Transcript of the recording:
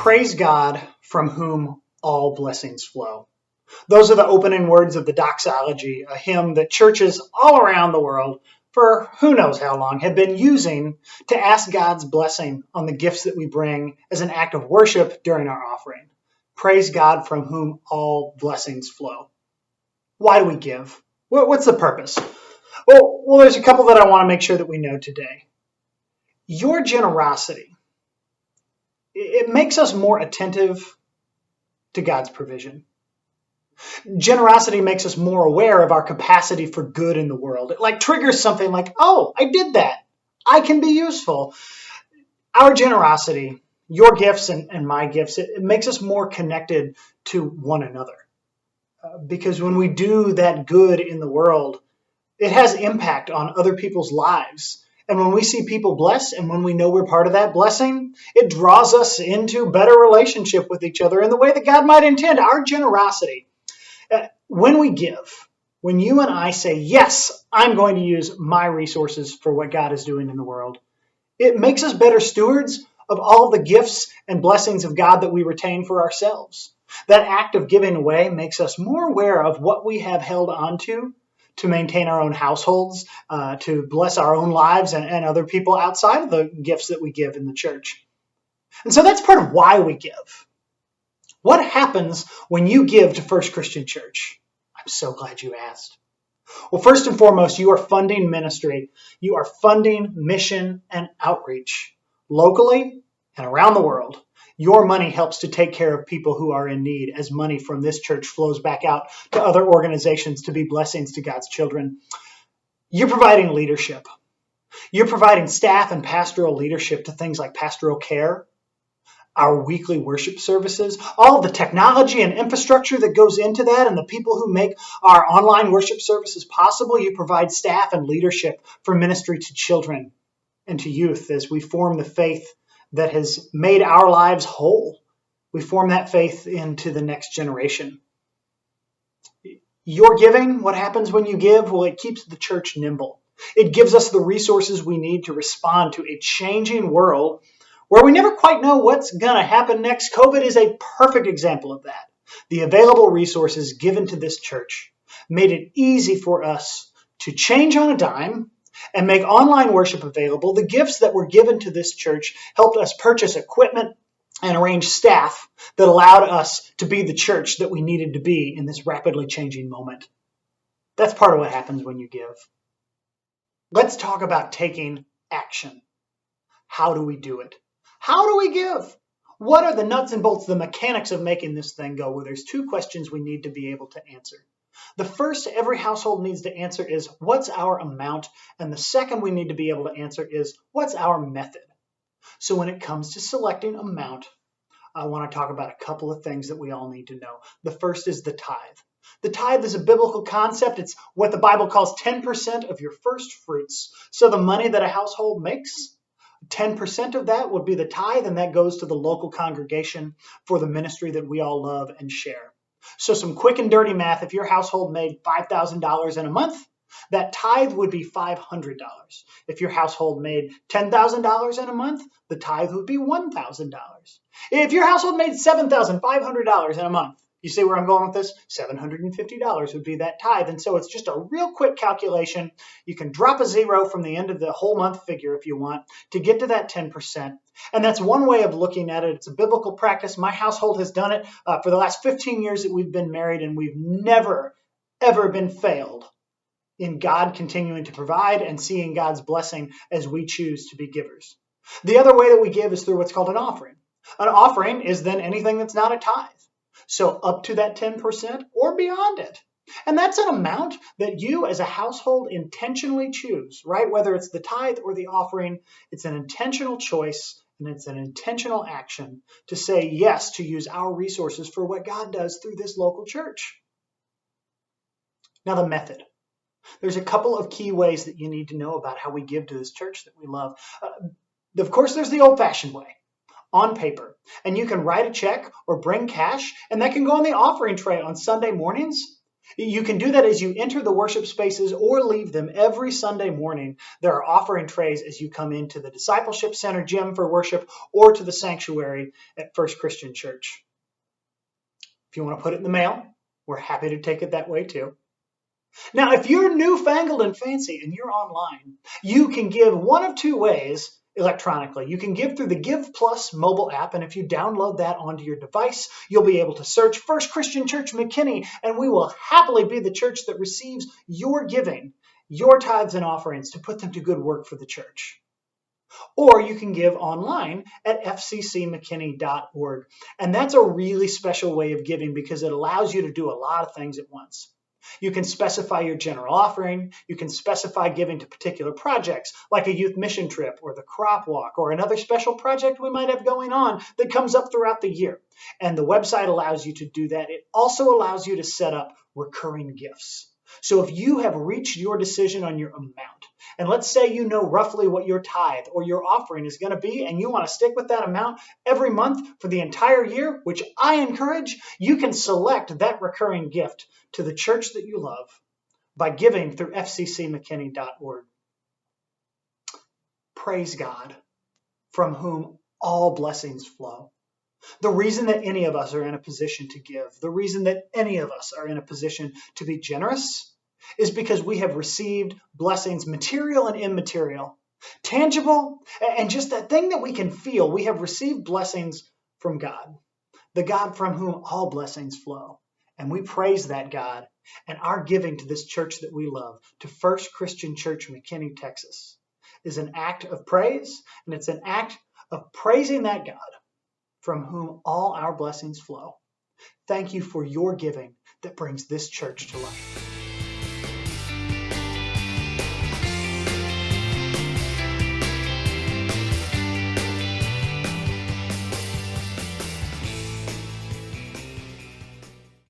Praise God from whom all blessings flow. Those are the opening words of the doxology, a hymn that churches all around the world for who knows how long have been using to ask God's blessing on the gifts that we bring as an act of worship during our offering. Praise God from whom all blessings flow. Why do we give? What's the purpose? Well, there's a couple that I want to make sure that we know today. Your generosity, it makes us more attentive to God's provision. Generosity makes us more aware of our capacity for good in the world. It triggers something like, oh, I did that. I can be useful. Our generosity, your gifts and my gifts, it makes us more connected to one another. Because when we do that good in the world, it has impact on other people's lives. And when we see people blessed and when we know we're part of that blessing, it draws us into better relationship with each other in the way that God might intend. Our generosity, when we give, when you and I say, yes, I'm going to use my resources for what God is doing in the world, it makes us better stewards of all the gifts and blessings of God that we retain for ourselves. That act of giving away makes us more aware of what we have held onto to maintain our own households, to bless our own lives and other people outside of the gifts that we give in the church. And so that's part of why we give. What happens when you give to First Christian Church? I'm so glad you asked. Well, first and foremost, you are funding ministry. You are funding mission and outreach locally and around the world. Your money helps to take care of people who are in need as money from this church flows back out to other organizations to be blessings to God's children. You're providing leadership. You're providing staff and pastoral leadership to things like pastoral care, our weekly worship services, all the technology and infrastructure that goes into that, and the people who make our online worship services possible. You provide staff and leadership for ministry to children and to youth as we form the faith that has made our lives whole. We form that faith into the next generation. Your giving, what happens when you give? Well, it keeps the church nimble. It gives us the resources we need to respond to a changing world where we never quite know what's going to happen next. COVID is a perfect example of that. The available resources given to this church made it easy for us to change on a dime and make online worship available. The gifts that were given to this church helped us purchase equipment and arrange staff that allowed us to be the church that we needed to be in this rapidly changing moment. That's part of what happens when you give. Let's talk about taking action. How do we do it? How do we give? What are the nuts and bolts, the mechanics of making this thing go? Well, there's two questions we need to be able to answer. The first every household needs to answer is, what's our amount? And the second we need to be able to answer is, what's our method? So when it comes to selecting amount, I want to talk about a couple of things that we all need to know. The first is the tithe. The tithe is a biblical concept. It's what the Bible calls 10% of your first fruits. So the money that a household makes, 10% of that would be the tithe, and that goes to the local congregation for the ministry that we all love and share. So some quick and dirty math, if your household made $5,000 in a month, that tithe would be $500. If your household made $10,000 in a month, the tithe would be $1,000. If your household made $7,500 in a month, you see where I'm going with this? $750 would be that tithe. And so it's just a real quick calculation. You can drop a zero from the end of the whole month figure if you want to get to that 10%. And that's one way of looking at it. It's a biblical practice. My household has done it for the last 15 years that we've been married, and we've never, ever been failed in God continuing to provide and seeing God's blessing as we choose to be givers. The other way that we give is through what's called an offering. An offering is then anything that's not a tithe. So up to that 10% or beyond it. And that's an amount that you as a household intentionally choose, right? Whether it's the tithe or the offering, it's an intentional choice and it's an intentional action to say yes to use our resources for what God does through this local church. Now the method. There's a couple of key ways that you need to know about how we give to this church that we love. Of course, there's the old-fashioned way. On paper. And you can write a check or bring cash, and that can go on the offering tray on Sunday mornings. You can do that as you enter the worship spaces or leave them every Sunday morning. There are offering trays as you come into the Discipleship Center gym for worship or to the sanctuary at First Christian Church. If you want to put it in the mail, we're happy to take it that way too. Now, if you're newfangled and fancy and you're online, you can give one of two ways electronically. You can give through the Give Plus mobile app, and if you download that onto your device, you'll be able to search First Christian Church McKinney, and we will happily be the church that receives your giving, your tithes and offerings to put them to good work for the church. Or you can give online at fccmckinney.org. And that's a really special way of giving because it allows you to do a lot of things at once. You can specify your general offering. You can specify giving to particular projects like a youth mission trip or the crop walk or another special project we might have going on that comes up throughout the year. And the website allows you to do that. It also allows you to set up recurring gifts. So if you have reached your decision on your amount, and let's say you know roughly what your tithe or your offering is going to be, and you want to stick with that amount every month for the entire year, which I encourage, you can select that recurring gift to the church that you love by giving through fccmckinney.org. Praise God, from whom all blessings flow. The reason that any of us are in a position to give, the reason that any of us are in a position to be generous is because we have received blessings, material and immaterial, tangible, and just that thing that we can feel. We have received blessings from God, the God from whom all blessings flow. And we praise that God, and our giving to this church that we love, to First Christian Church, McKinney, Texas, is an act of praise, and it's an act of praising that God from whom all our blessings flow. Thank you for your giving that brings this church to life.